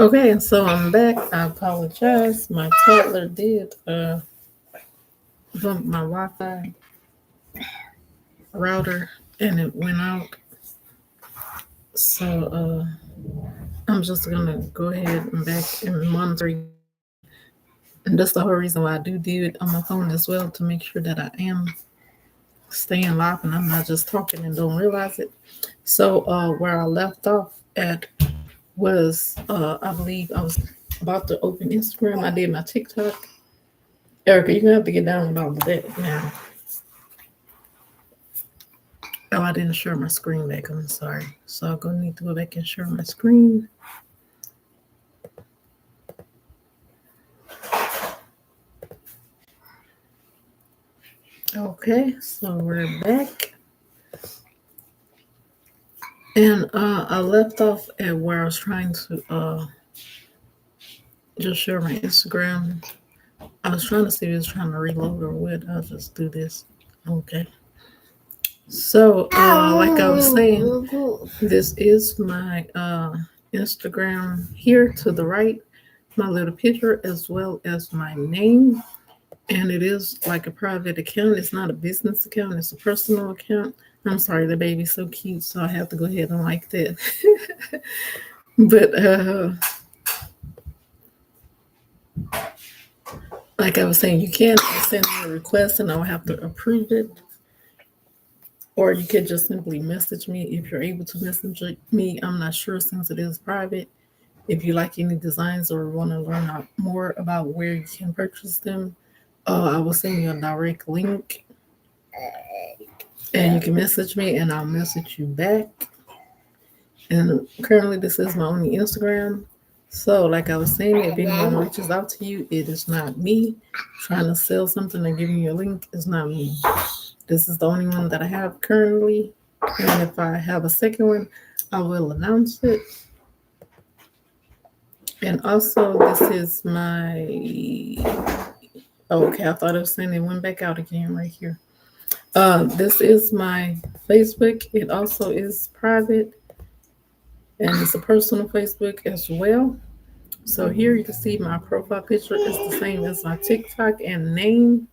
Okay, so I'm back. I apologize. My toddler did bump my Wi-Fi router and it went out. So I'm just gonna go ahead and back and monitor you again. And that's the whole reason why I do it on my phone as well to make sure that I am staying live and I'm not just talking and don't realize it. So where I left off at was I believe I was about to open Instagram. I did my TikTok. Erica, you're gonna have to get down about that now. Oh, I didn't share my screen back. I'm sorry. So I'm gonna need to go back and share my screen. Okay, so we're back. And I left off at where I was trying to just share my Instagram. I was trying to see if it was trying to reload or what. I'll just do this. Okay. So like I was saying, this is my Instagram here to the right, my little picture as well as my name. And it is like a private account. It's not a business account. It's a personal account. I'm sorry, the baby's so cute, so I have to go ahead and like that. But like I was saying, you can send me a request and I'll have to approve it. Or you could just simply message me if you're able to message me. I'm not sure since it is private. If you like any designs or want to learn out more about where you can purchase them, I will send you a direct link and you can message me and I'll message you back. And currently, this is my only Instagram. So, like I was saying, if anyone reaches out to you, it is not me trying to sell something and giving you a link. It's not me. This is the only one that I have currently. And if I have a second one, I will announce it. And also, this is my. Okay, I thought it was saying it went back out again right here. This is my Facebook. It also is private and it's a personal Facebook as well. So here you can see my profile picture is the same as my TikTok and name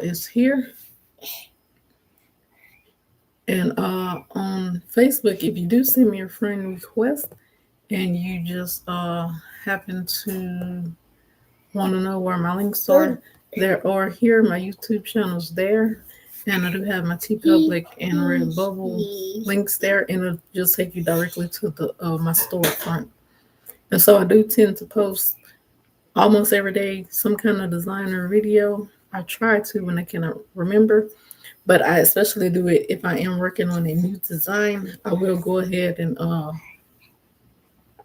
is here. And on Facebook, if you do send me a friend request and you just happen to want to know where my links are, there are here. My YouTube channel's there. And I do have my TeePublic and Redbubble links there, and it'll just take you directly to the my storefront. And so I do tend to post almost every day some kind of designer video. I try to when I can remember, but I especially do it if I am working on a new design. I will go ahead and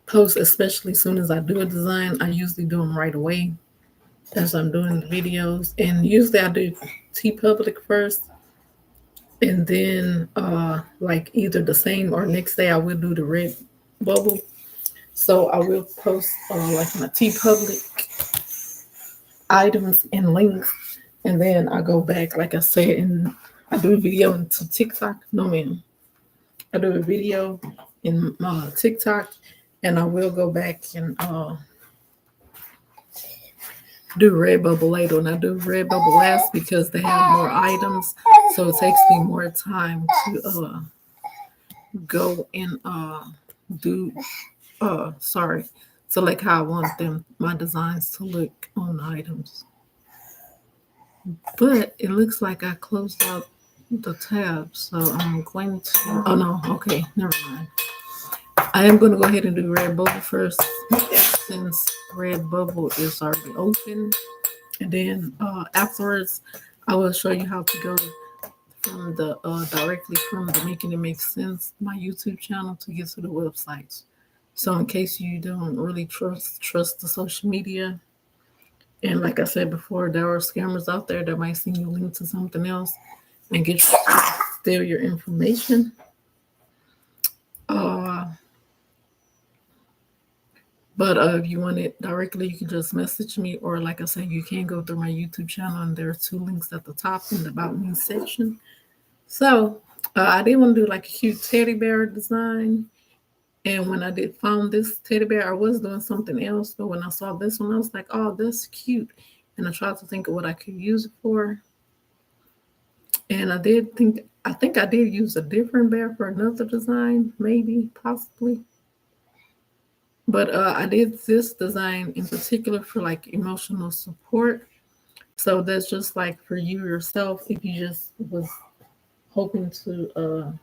post, especially as soon as I do a design. I usually do them right away as I'm doing the videos, and usually I do TeePublic first, and then like either the same or next day I will do the Redbubble. So I will post like my TeePublic items and links, and then I go back, like I said, and I do a video into TikTok. No, man, I do a video in TikTok, and I will go back and do Redbubble later. And I do Redbubble last because they have more items, so it takes me more time to go and do. Sorry, select how I want them my designs to look on items. But it looks like I closed out the tab, so I'm going to. Oh no, okay, never mind. I am going to go ahead and do Redbubble first, since Redbubble is already open, and then afterwards, I will show you how to go from the directly from the Making It Make Sense my YouTube channel to get to the websites. So in case you don't really trust the social media, and like I said before, there are scammers out there that might send you a link to something else and get you to steal your information. Uh, but if you want it directly, you can just message me, or like I said, you can go through my YouTube channel, and there are two links at the top in the About Me section. So I did want to do like a cute teddy bear design, And when I did found this teddy bear, I was doing something else. But when I saw this one, I was like, oh, that's cute. And I tried to think of what I could use it for. And I think I did use a different bear for another design, maybe, possibly. But I did this design in particular for like emotional support. So that's just like for you yourself, if you just was hoping to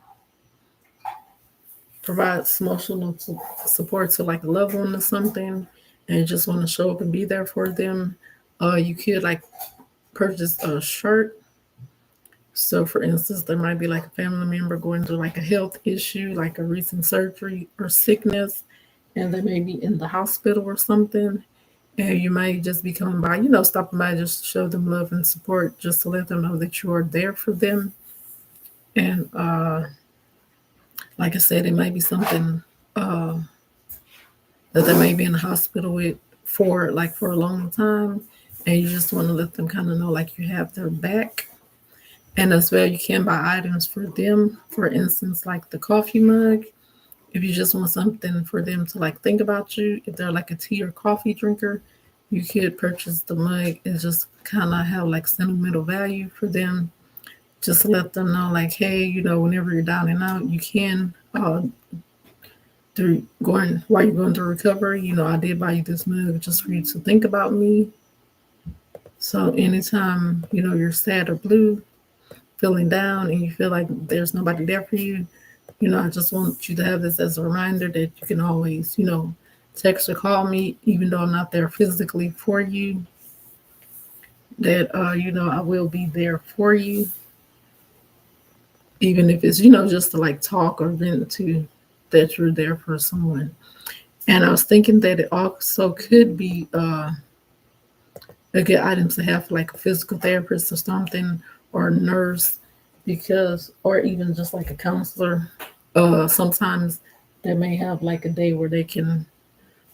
provide some emotional support to like a loved one or something, and you just want to show up and be there for them, you could like purchase a shirt. So, for instance, there might be like a family member going through like a health issue, like a recent surgery or sickness, and they may be in the hospital or something. And you might just be coming by, stopping by just to show them love and support, just to let them know that you are there for them. And like I said, it might be something uh, that they may be in the hospital with for a long time, and you just want to let them kind of know like you have their back. And as well, you can buy items for them. For instance, like the coffee mug. If you just want something for them to like think about you, if they're like a tea or coffee drinker, you could purchase the mug and just kind of have like sentimental value for them. Just let them know, like, hey, whenever you're down and out, you can through going while you're going through recovery. I did buy you this mug just for you to think about me. So anytime you're sad or blue, feeling down, and you feel like there's nobody there for you, I just want you to have this as a reminder that you can always, text or call me, even though I'm not there physically for you, that, I will be there for you, even if it's, just to like talk or vent to, that you're there for someone. And I was thinking that it also could be a good item to have for like a physical therapist or something, or a nurse, because, or even just like a counselor. Sometimes they may have like a day where they can,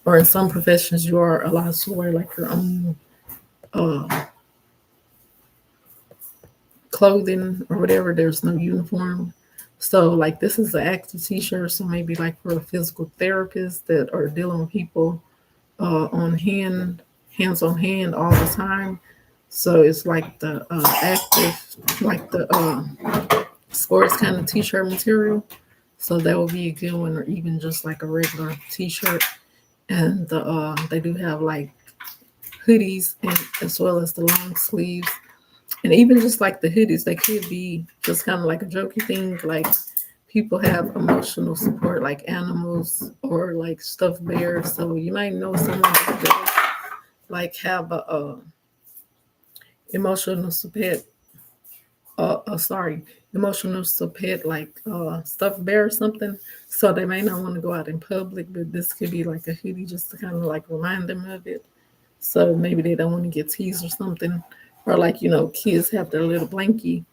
or in some professions, you are allowed to wear like your own uh, clothing or whatever. There's no uniform. So, like, this is an active t shirt. So, maybe like for a physical therapist that are dealing with people hands on hand all the time. So, it's like the active, like the sports kind of t shirt material. So, that would be a good one, or even just like a regular t shirt. And they do have like hoodies, and as well as the long sleeves, and even just like the hoodies, they could be just kind of like a jokey thing. Like people have emotional support, like animals or like stuffed bears. So you might know someone that does like have a emotional support. Sorry, emotional support like stuffed bear or something. So they may not want to go out in public, but this could be like a hoodie just to kind of like remind them of it. So maybe they don't want to get teased or something. Or like, kids have their little blankie.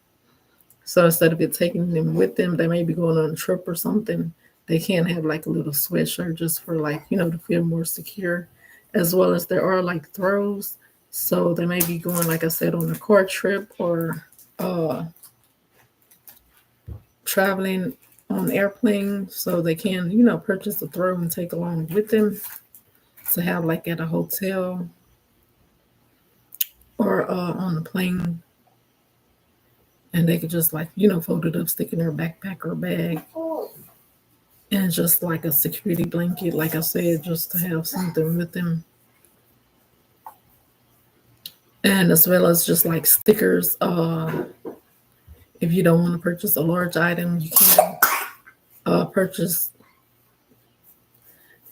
So instead of it taking them with them, they may be going on a trip or something. They can have like a little sweatshirt just for like, to feel more secure. As well as there are like throws. So they may be going, like I said, on a car trip, or uh, traveling on airplane. So they can, purchase a throw and take along with them to have like at a hotel, or on the plane, and they could just like fold it up, stick it in their backpack or bag, and just like a security blanket, like I said, just to have something with them. And as well as just like stickers. If you don't want to purchase a large item, you can purchase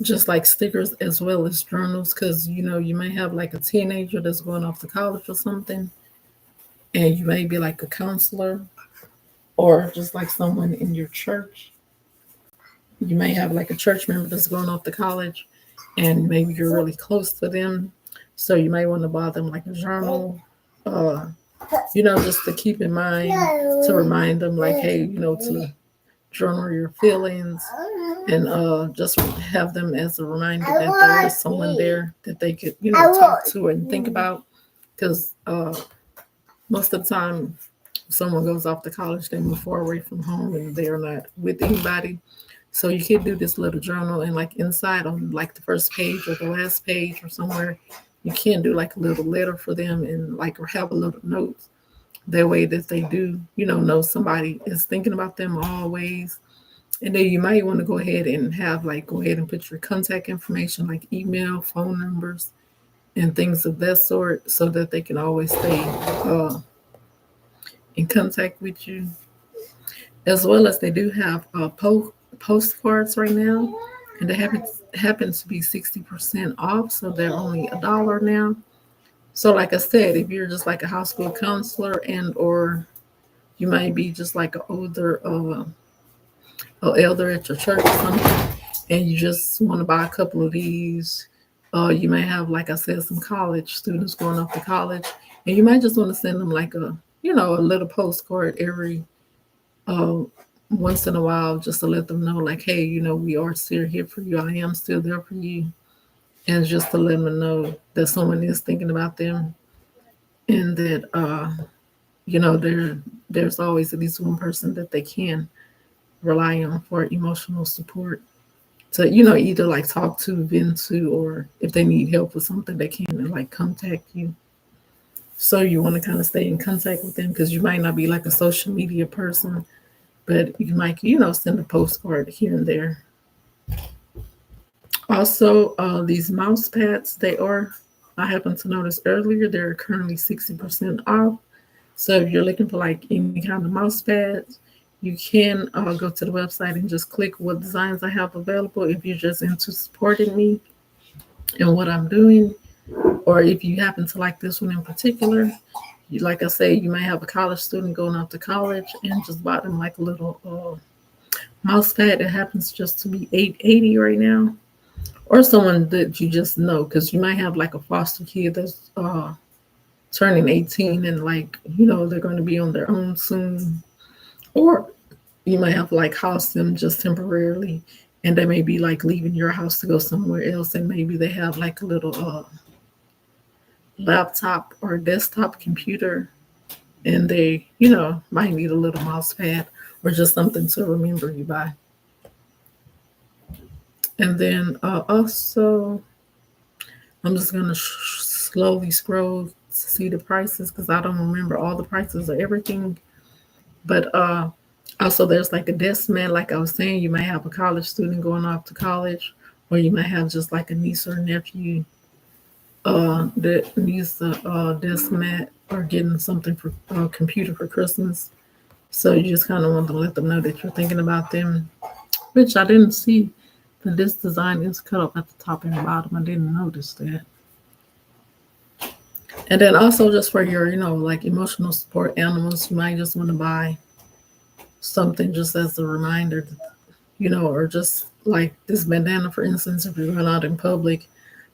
just like stickers as well as journals, because you may have like a teenager that's going off to college or something, and you may be like a counselor, or just like someone in your church. You may have like a church member that's going off to college, and maybe you're really close to them. So you may want to buy them like a journal, uh, just to keep in mind, to remind them, like, hey, to journal your feelings, and just have them as a reminder that there is someone there that they could, talk to and think about. Because most of the time, someone goes off to college, they move far away from home and they're not with anybody. So you could do this little journal, and like inside on like the first page or the last page or somewhere, you can do like a little letter for them and like have a little note. That way that they do, know somebody is thinking about them always. And then you might want to go ahead and go ahead and put your contact information, like email, phone numbers, and things of that sort, so that they can always stay in contact with you. As well as they do have postcards right now, and they happens to be 60% off, so they're only $1 now. So, like I said, if you're just like a high school counselor, and or you might be just like an older elder at your church or something, and you just want to buy a couple of these. You may have, like I said, some college students going off to college, and you might just want to send them like a little postcard every uh, once in a while, just to let them know, like, hey, we are still here for you. I am still there for you, and just to let them know that someone is thinking about them, and that there's always at least one person that they can rely on for emotional support, to either like talk to, vent to, or if they need help with something, they can like contact you. So you want to kind of stay in contact with them, because you might not be like a social media person, but you might send a postcard here and there. Also, these mouse pads, I happened to notice earlier, they're currently 60% off. So if you're looking for like any kind of mouse pads, you can go to the website and just click what designs I have available if you're just into supporting me and what I'm doing. Or if you happen to like this one in particular, like I say, you may have a college student going off to college and just buy them like a little mouse pad that happens just to be $8.80 right now. Or someone that you just know, because you might have like a foster kid that's turning 18, and like, they're going to be on their own soon. Or you might have like house them just temporarily, and they may be like leaving your house to go somewhere else, and maybe they have like a little laptop or desktop computer, and they might need a little mouse pad or just something to remember you by. And then also, I'm just going to slowly scroll to see the prices, because I don't remember all the prices of everything. But also, there's like a desk mat. Like I was saying, you might have a college student going off to college, or you might have just like a niece or nephew that needs the desk mat, or getting something for computer for Christmas. So you just kind of want to let them know that you're thinking about them, which I didn't see that this design is cut up at the top and the bottom. I didn't notice that. And then also, just for your, like emotional support animals, you might just want to buy something just as a reminder, or just like this bandana, for instance, if you're going out in public,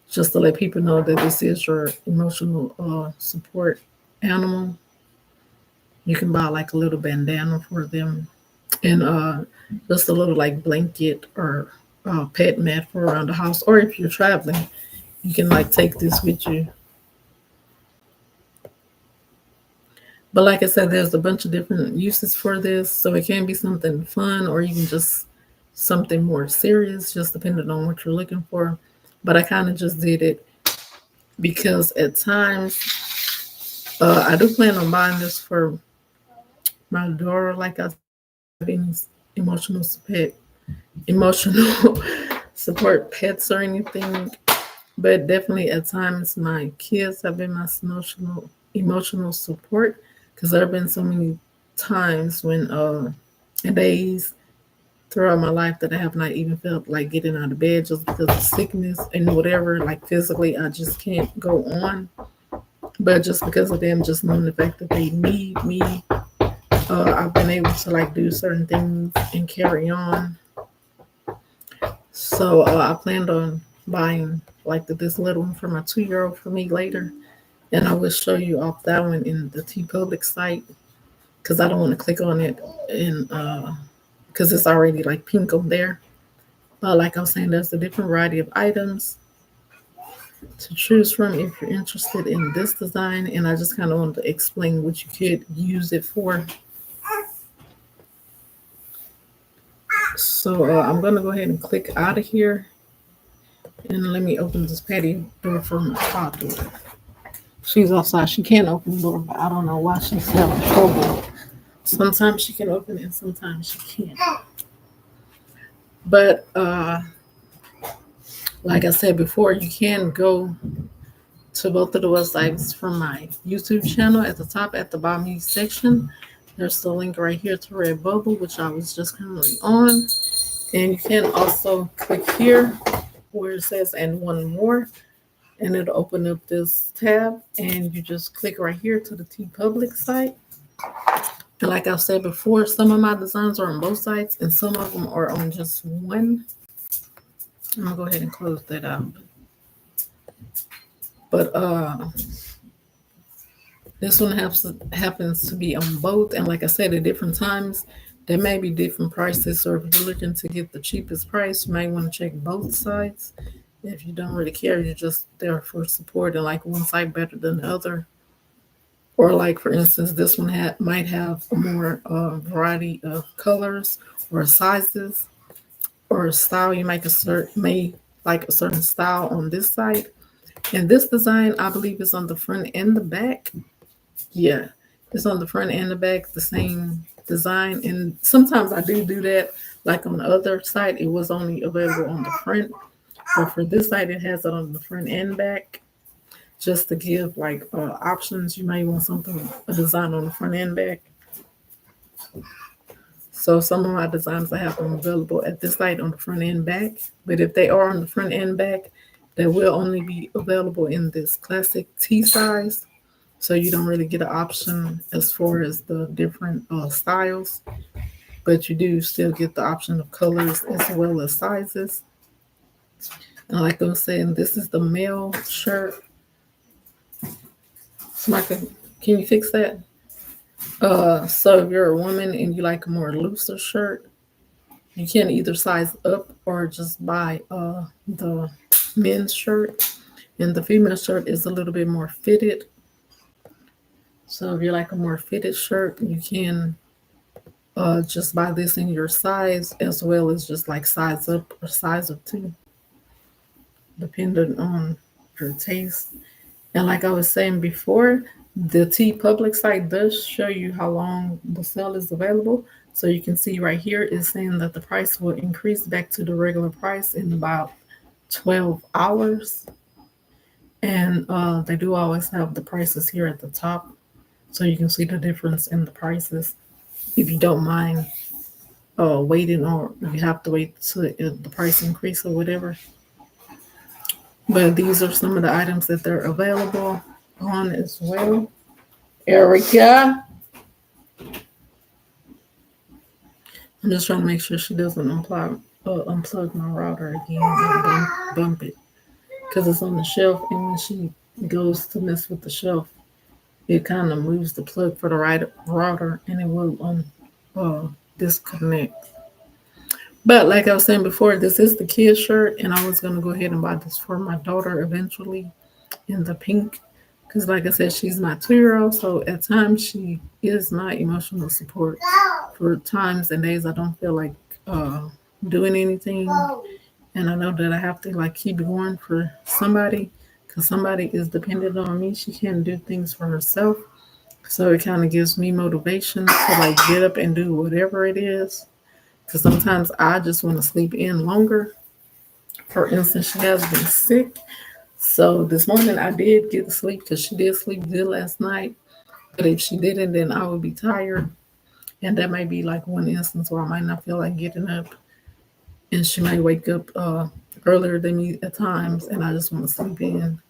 just to let people know that this is your emotional support animal. You can buy like a little bandana for them, and just a little like blanket or pet mat for around the house. Or if you're traveling, you can like take this with you. But like I said, there's a bunch of different uses for this. So it can be something fun, or even just something more serious, just depending on what you're looking for. But I kind of just did it because at times I do plan on buying this for my daughter. Like I been emotional support, emotional support pets or anything. But definitely at times my kids have been my emotional support, because there have been so many times when and days throughout my life that I have not even felt like getting out of bed, just because of sickness and whatever, like physically I just can't go on. But just because of them, just knowing the fact that they need me, I've been able to like do certain things and carry on. So I planned on buying like this little one for my 2-year-old for me later, and I will show you off that one in the T Public site, because I don't want to click on it, and because it's already like pink on there. But like I was saying, there's a different variety of items to choose from if you're interested in this design, and I just kind of wanted to explain what you could use it for. So I'm gonna go ahead and click out of here, and let me open this patio door for my toddler. She's outside. She can't open the door, but I don't know why she's having trouble. Sometimes she can open it, and sometimes she can't. But like I said before, you can go to both of the websites from my YouTube channel at the top, at the bottom section. There's the link right here to Redbubble, which I was just currently on. And you can also click here where it says and one more, and it'll open up this tab, and you just click right here to the TeePublic site. And like I said before, some of my designs are on both sites and some of them are on just one. I'm gonna go ahead and close that out. But this one happens to be on both, and like I said, at different times there may be different prices. So if you're looking to get the cheapest price, you might want to check both sides. If you don't really care, you're just there for support and like one side better than the other. Or like for instance, this one might have a more variety of colors or sizes or a style. You may like a certain style on this side. And this design, I believe, is on the front and the back. Yeah, it's on the front and the back, the same design. And sometimes I do that. Like on the other side, it was only available on the front. But for this side, it has it on the front and back. Just to give like options, you might want a design on the front and back. So some of my designs I have them available at this site on the front and back. But if they are on the front and back, they will only be available in this classic T size. So you don't really get an option as far as the different styles, but you do still get the option of colors as well as sizes. And like I was saying, this is the male shirt. Samantha, can you fix that? So if you're a woman and you like a more looser shirt, you can either size up or just buy the men's shirt. And the female shirt is a little bit more fitted. So if you like a more fitted shirt, you can just buy this in your size, as well as just like size up or size up too, depending on your taste. And like I was saying before, the TeePublic site does show you how long the sale is available. So you can see right here is saying that the price will increase back to the regular price in about 12 hours. And they do always have the prices here at the top. So you can see the difference in the prices. If you don't mind waiting, or you have to wait till the price increase or whatever. But these are some of the items that they're available on as well. Erica, I'm just trying to make sure she doesn't unplug my router again and bump it, because it's on the shelf, and when she goes to mess with the shelf, it kind of moves the plug for the right router, and it will disconnect. But like I was saying before, this is the kid shirt, and I was going to go ahead and buy this for my daughter eventually in the pink, because like I said, she's my 2-year-old, so at times she is my emotional support. For times and days I don't feel like doing anything, and I know that I have to like keep going for somebody, because somebody is dependent on me. She can't do things for herself, so it kind of gives me motivation to like get up and do whatever it is. Because sometimes I just want to sleep in longer. For instance, she has been sick. So this morning I did get to sleep because she did sleep good last night. But if she didn't, then I would be tired. And that might be like one instance where I might not feel like getting up. And she might wake up earlier than me at times, and I just want to sleep in.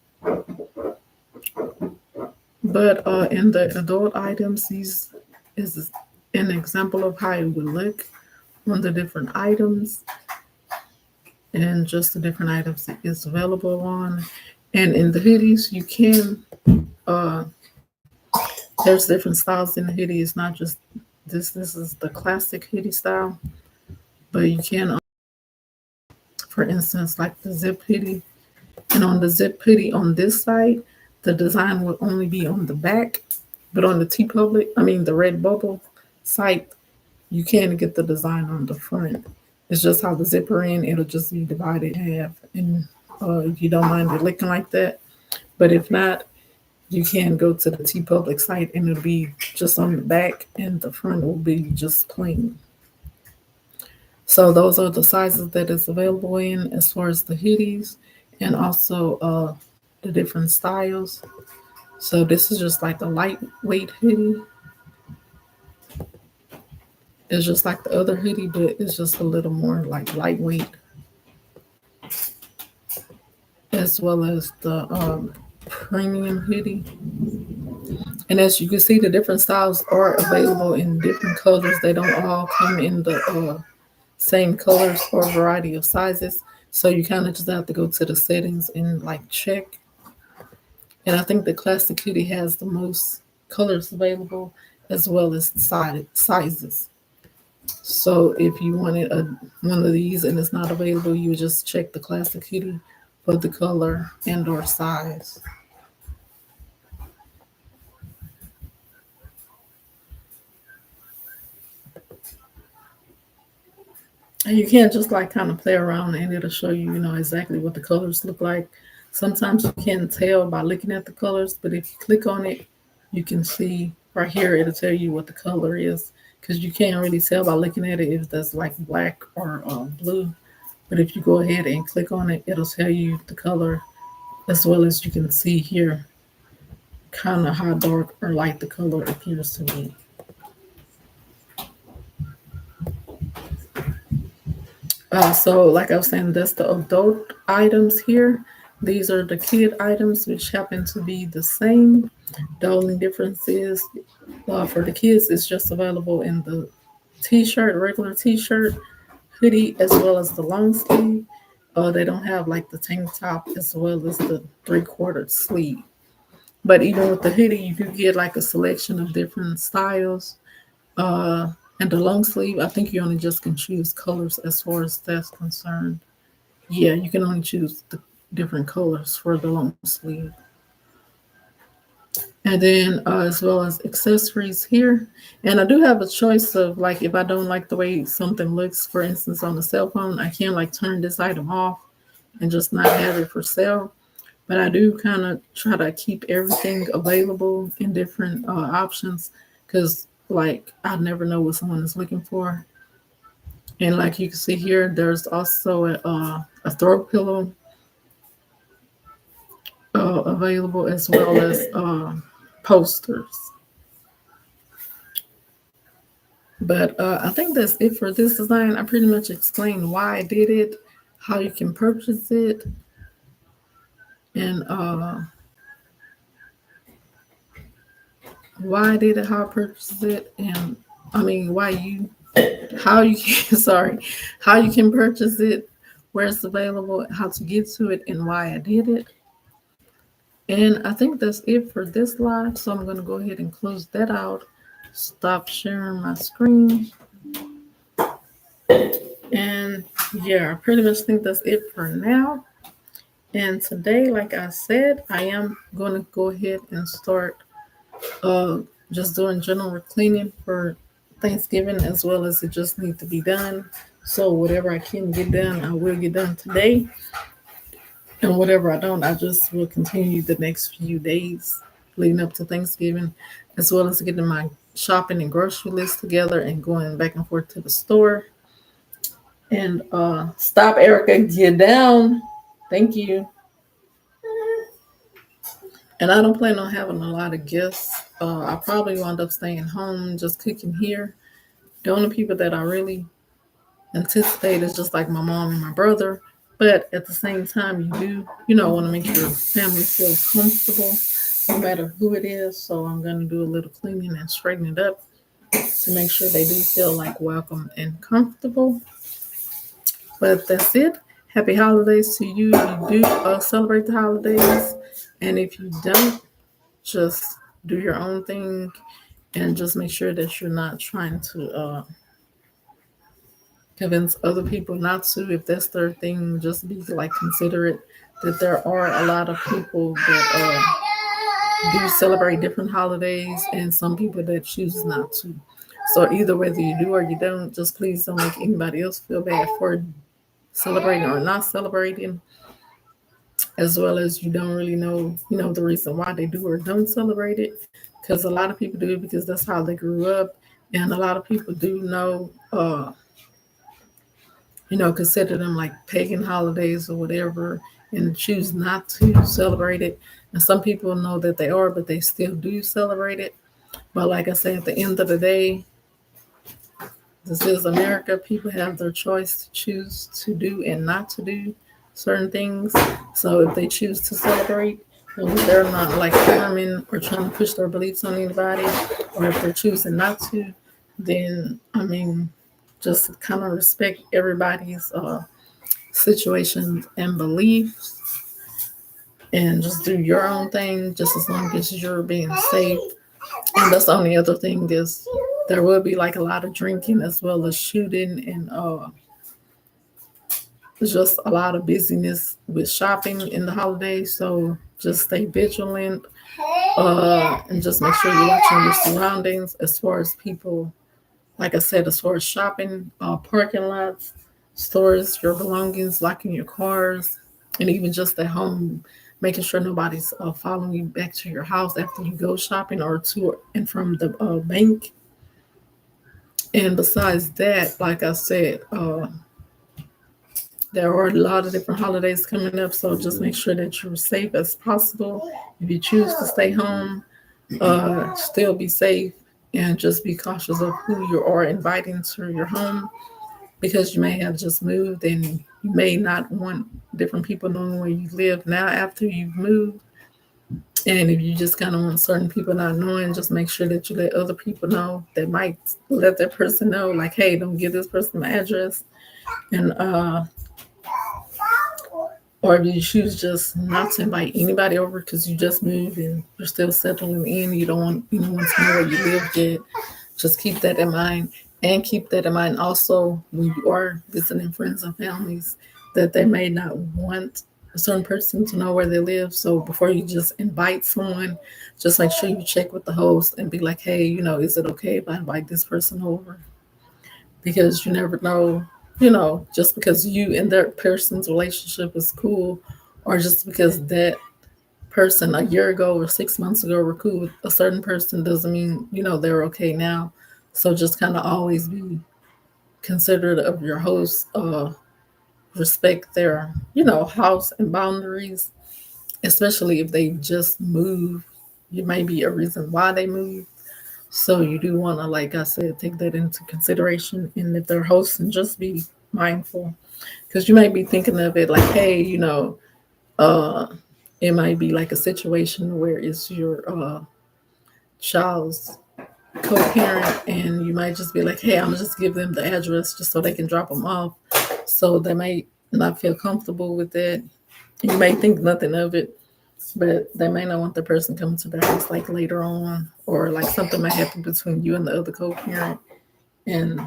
But in the adult items, these is an example of how it would look on the different items, and just the different items it is available on. And in the hoodies, you can there's different styles in the hoodie. It's not just this is the classic hoodie style, but you can for instance, like the zip hoodie. And on the zip hoodie on this side, the design will only be on the back, but on the the Redbubble site, you can get the design on the front. It's just how the zipper in, it'll just be divided in half. And if you don't mind it looking like that, but if not, you can go to the T Public site and it'll be just on the back and the front will be just plain. So those are the sizes that is available in as far as the hoodies and also the different styles. So this is just like a lightweight hoodie. It's just like the other hoodie, but it's just a little more like lightweight, as well as the premium hoodie. And as you can see, the different styles are available in different colors. They don't all come in the same colors or variety of sizes. So you kind of just have to go to the settings and like check. And I think the classic hoodie has the most colors available as well as sizes. So if you wanted one of these and it's not available, you would just check the classic hoodie for the color and or size. And you can't just like kind of play around and it'll show you, exactly what the colors look like. Sometimes you can't tell by looking at the colors, but if you click on it, you can see right here, it'll tell you what the color is because you can't really tell by looking at it if that's like black or blue. But if you go ahead and click on it, it'll tell you the color as well as you can see here kind of how dark or light the color appears to be. So, like I was saying, that's the adult items here. These are the kid items, which happen to be the same. The only difference is for the kids, it's just available in the t-shirt, regular t-shirt, hoodie, as well as the long sleeve. They don't have like the tank top as well as the three-quarter sleeve. But even with the hoodie, you do get like a selection of different styles. And the long sleeve, I think you only just can choose colors as far as that's concerned. Yeah, you can only choose the different colors for the long sleeve. And then as well as accessories here. And I do have a choice of like if I don't like the way something looks, for instance, on the cell phone, I can like turn this item off and just not have it for sale. But I do kind of try to keep everything available in different options because like I never know what someone is looking for. And like you can see here, there's also a throw pillow available as well as posters. But I think that's it for this design. I pretty much explained why I did it, how you can purchase it, and why I did it, how I purchased it, and I mean how you can sorry, how you can purchase it, where it's available, how to get to it, and why I did it. And I think that's it for this live. So I'm gonna go ahead and close that out, stop sharing my screen. And yeah, I pretty much think that's it for now. And today, like I said, I am going to go ahead and start just doing general cleaning for Thanksgiving as well as it just needs to be done. So whatever I can get done, I will get done today. And whatever I don't, I just will continue the next few days leading up to Thanksgiving, as well as getting my shopping and grocery list together and going back and forth to the store. And stop, Erica, get down. Thank you. And I don't plan on having a lot of guests. I probably wind up staying home, just cooking here. The only people that I really anticipate is just like my mom and my brother. But at the same time, want to make your family feel comfortable, no matter who it is. So I'm going to do a little cleaning and straighten it up to make sure they do feel like welcome and comfortable. But that's it. Happy holidays to you. You do celebrate the holidays. And if you don't, just do your own thing and just make sure that you're not trying to convince other people not to. If that's their thing, just be like considerate that there are a lot of people that do celebrate different holidays and some people that choose not to. So either whether you do or you don't, just please don't make anybody else feel bad for celebrating or not celebrating, as well as you don't really know, the reason why they do or don't celebrate it. Because a lot of people do it because that's how they grew up, and a lot of people do know, consider them like pagan holidays or whatever, and choose not to celebrate it. And some people know that they are, but they still do celebrate it. But like I say, at the end of the day, this is America. People have their choice to choose to do and not to do certain things. So if they choose to celebrate, and they're not like harming or trying to push their beliefs on anybody, or if they're choosing not to, then I mean, just kind of respect everybody's situations and beliefs, and just do your own thing, just as long as you're being safe. And that's the only other thing is there will be like a lot of drinking as well as shooting, and there's just a lot of busyness with shopping in the holidays. So just stay vigilant, and just make sure you're watching your surroundings as far as people, like I said, as far as shopping, parking lots, stores, your belongings, locking your cars, and even just at home, making sure nobody's following you back to your house after you go shopping or to and from the bank. And besides that, like I said, there are a lot of different holidays coming up, so just make sure that you're safe as possible. If you choose to stay home, still be safe, and just be cautious of who you are inviting to your home, because you may have just moved and you may not want different people knowing where you live now after you've moved. And if you just kind of want certain people not knowing, just make sure that you let other people know that might let that person know, like, hey, don't give this person my address. And or if you choose just not to invite anybody over because you just moved and you're still settling in, you don't want anyone to know where you live yet, just keep that in mind. And keep that in mind also when you are visiting friends and families, that they may not want a certain person to know where they live. So before you just invite someone, just make sure you check with the host and be like, hey, is it okay if I invite this person over? Because you never know, just because you and that person's relationship is cool, or just because that person a year ago or 6 months ago were cool with a certain person, doesn't mean, they're okay now. So just kind of always be considerate of your host, respect their, house and boundaries, especially if they just move. You may be a reason why they moved. So you do want to, like I said, take that into consideration. And if they're hosting, just be mindful, because you might be thinking of it like, hey, uh, it might be like a situation where it's your child's co-parent, and you might just be like, hey, I'm gonna just give them the address just so they can drop them off. So they might not feel comfortable with that. You may think nothing of it, but they may not want the person coming to their house like later on, or like something might happen between you and the other co-parent, and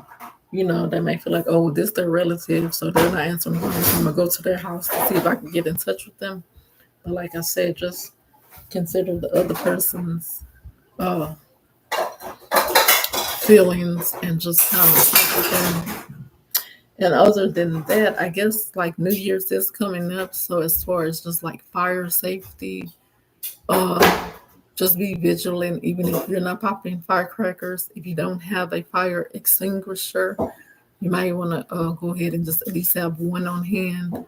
they may feel like, oh, this their relative, so they're not answering the phone. So I'm gonna go to their house to see if I can get in touch with them. But like I said, just consider the other person's uh, feelings and just kind of talk with them. And other than that, I guess like New Year's is coming up. So as far as just like fire safety, uh, just be vigilant, even if you're not popping firecrackers. If you don't have a fire extinguisher, you might want to go ahead and just at least have one on hand.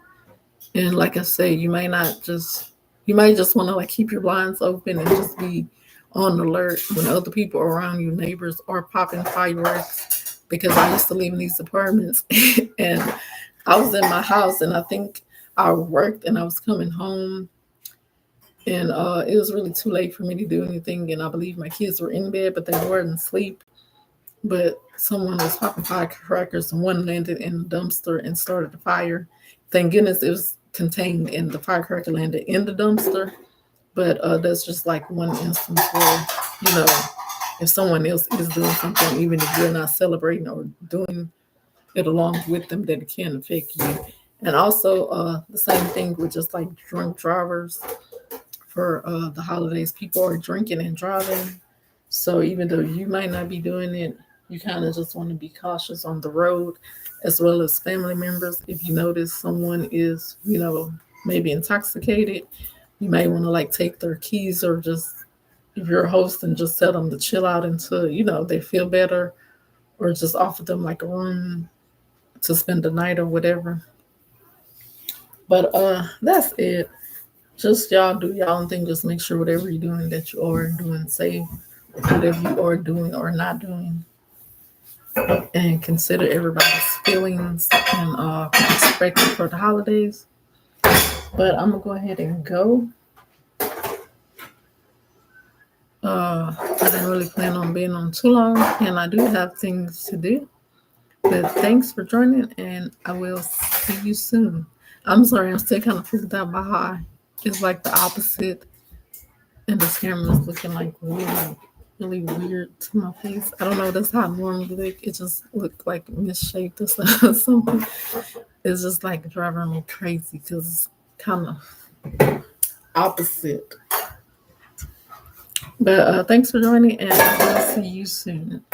And like I say, you might just want to like keep your blinds open and just be on alert when other people around you, neighbors, are popping fireworks. Because I used to live in these apartments and I was in my house, and I think I worked and I was coming home, and it was really too late for me to do anything. And I believe my kids were in bed, but they weren't asleep. But someone was popping firecrackers, and one landed in the dumpster and started a fire. Thank goodness it was contained, and the firecracker landed in the dumpster. But that's just like one instance where, you know, if someone else is doing something, even if you're not celebrating or doing it along with them, that it can affect you. And also, the same thing with just like drunk drivers for the holidays. People are drinking and driving. So even though you might not be doing it, You kind of just want to be cautious on the road, as well as family members. If you notice someone is, maybe intoxicated, you may want to like take their keys, or just, if you're a host, and just tell them to chill out until, they feel better, or just offer them like a room to spend the night or whatever. But that's it. Just y'all do y'all own thing. Just make sure whatever you're doing that you are doing safe, whatever you are doing or not doing, and consider everybody's feelings and perspective for the holidays. But I'm gonna go ahead and go. I didn't really plan on being on too long, and I do have things to do. But thanks for joining, and I will see you soon. I'm sorry, I'm still kind of freaked out by how it's like the opposite, and this camera is looking like really, really weird to my face. I don't know. That's how I normally look. It just looked like misshaped or something. It's just like driving me crazy because it's kind of opposite. But thanks for joining, and I'll see you soon.